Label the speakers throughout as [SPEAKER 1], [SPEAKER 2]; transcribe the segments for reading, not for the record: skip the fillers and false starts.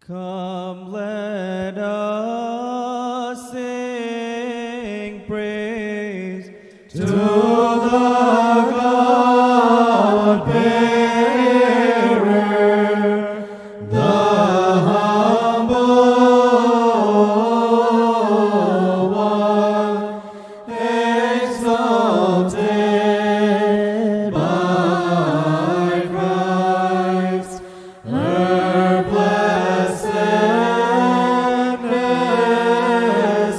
[SPEAKER 1] Come, let us sing praise to the God-bearer, the humble one, exalted by Christ, her blessedness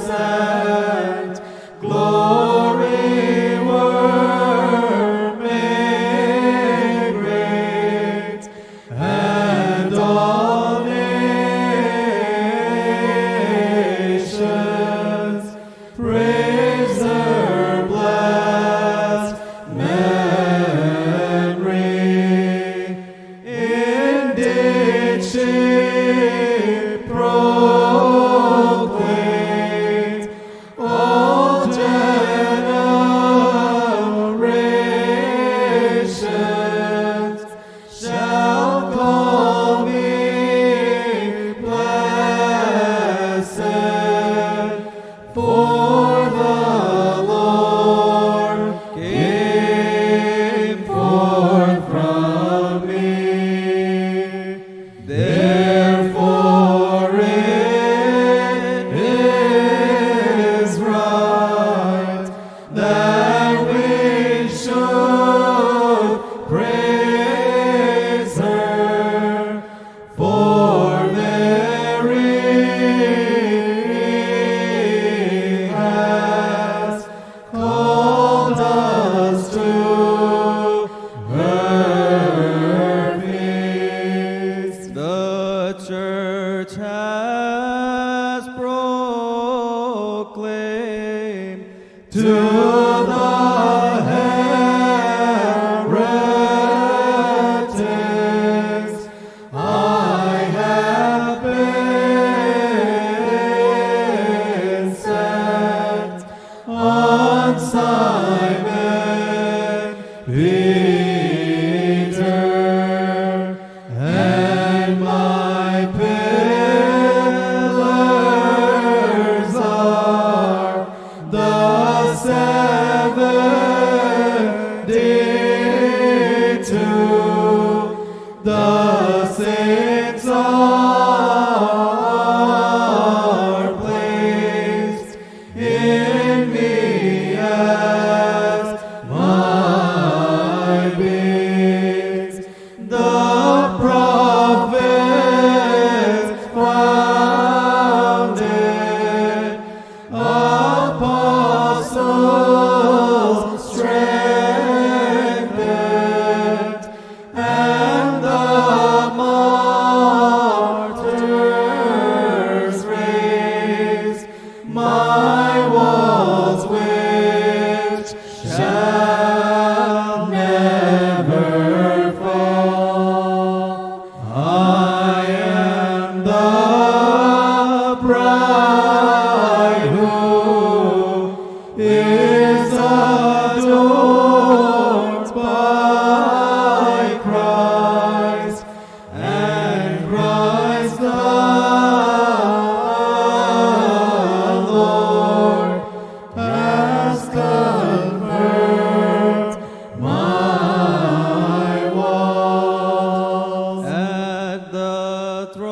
[SPEAKER 1] and glory were made great, and all nations praise her blessed memory. Indeed, she proclaimed all generations shall call me blessed, for the Lord came forth from me. Therefore it is right that we should praise her, for Mary has called us to her feast. The church has proclaimed to the heretics, I have been sent on Simon Peter, and my pillars are the 72, the saints are placed in me as my beings. The prophets founded, apostles strengthened, and the martyrs raised my walls, which shall never fall. I am the bride who is adorned by Christ, and Christ the Lord has confirmed my walls. At the throne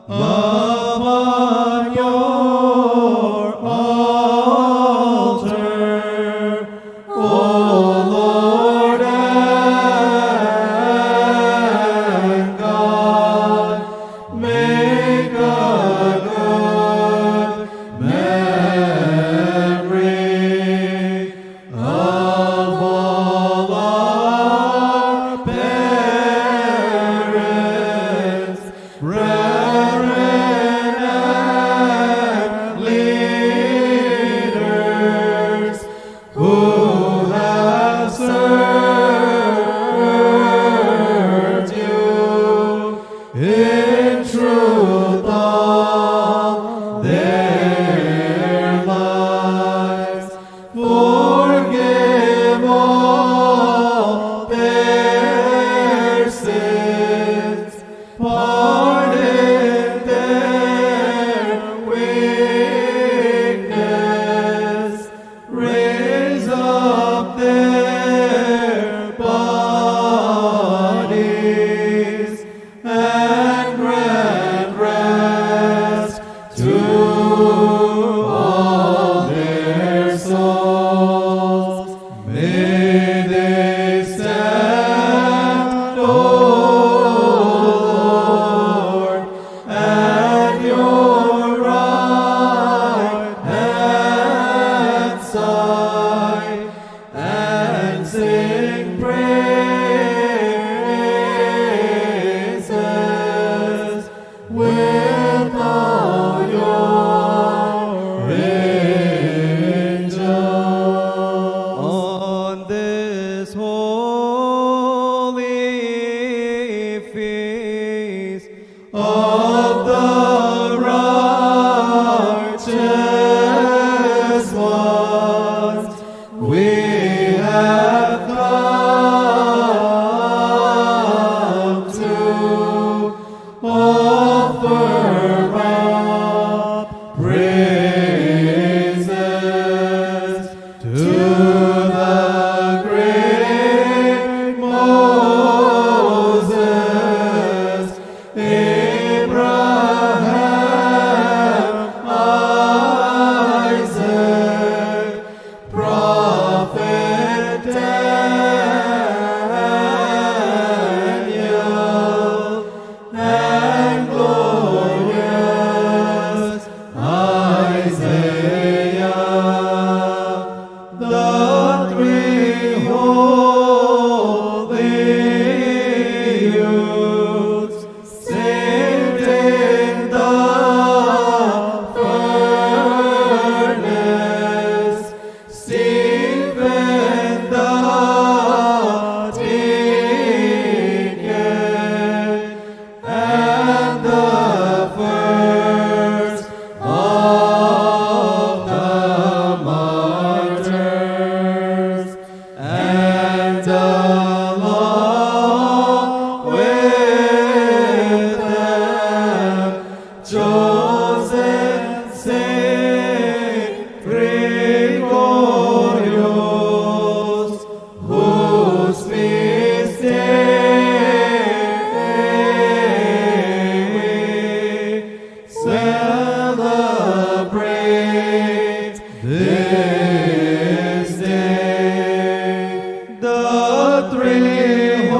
[SPEAKER 1] upon your altar, O Lord and God, make a good memory of all our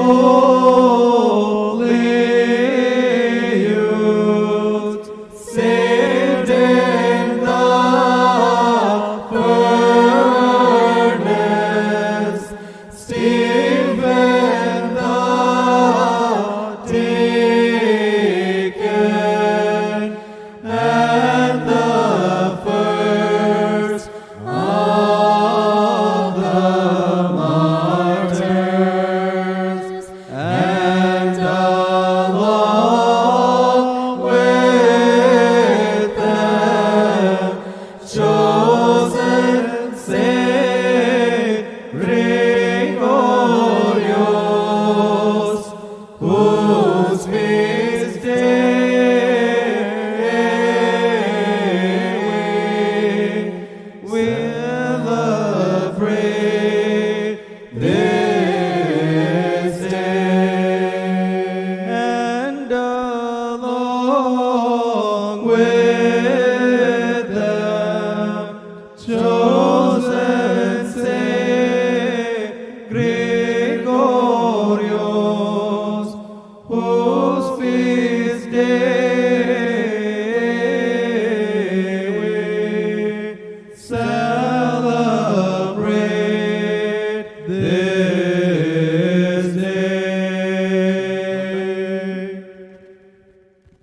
[SPEAKER 1] O